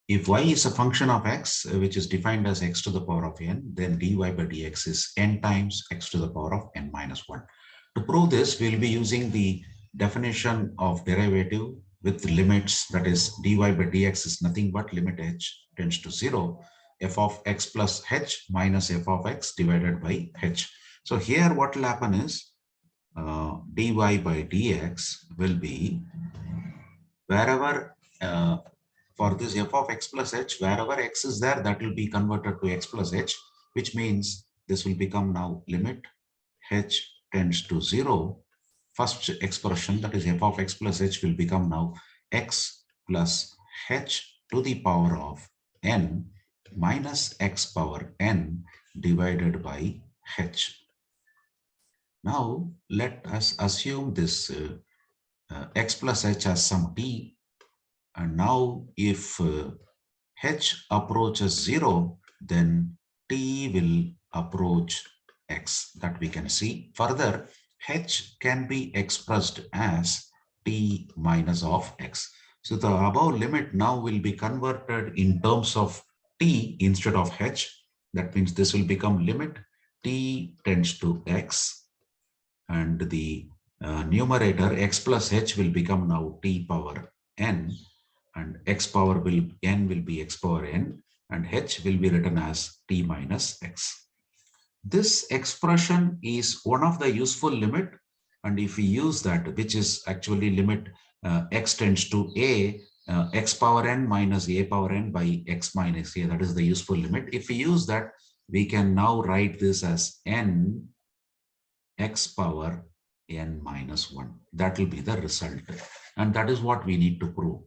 if y is a function of x, which is defined as x to the power of n, then dy by dx is n times x to the power of n minus 1. To prove this, we'll be using the definition of derivative with limits, that is dy by dx is nothing but limit h tends to 0, f of x plus h minus f of x divided by h. So here what will happen is dy by dx will be wherever for this f of x plus h, wherever x is there, that will be converted to x plus h, which means this will become now limit h tends to 0. First expression, that is f of x plus h, will become now x plus h to the power of n minus x power n divided by h. Now let us assume this x plus h has some t. And now if h approaches 0, then t will approach x, that we can see. Further, h can be expressed as t minus of x. So the above limit now will be converted in terms of t instead of h. That means this will become limit t tends to x, and the numerator x plus h will become now t power n, and x power will n will be x power n, and h will be written as t minus x. This expression is one of the useful limit, and if we use that, which is actually limit x tends to a, x power n minus a power n by x minus a, that is the useful limit. If we use that, we can now write this as n x power n minus 1. That will be the result, and that is what we need to prove.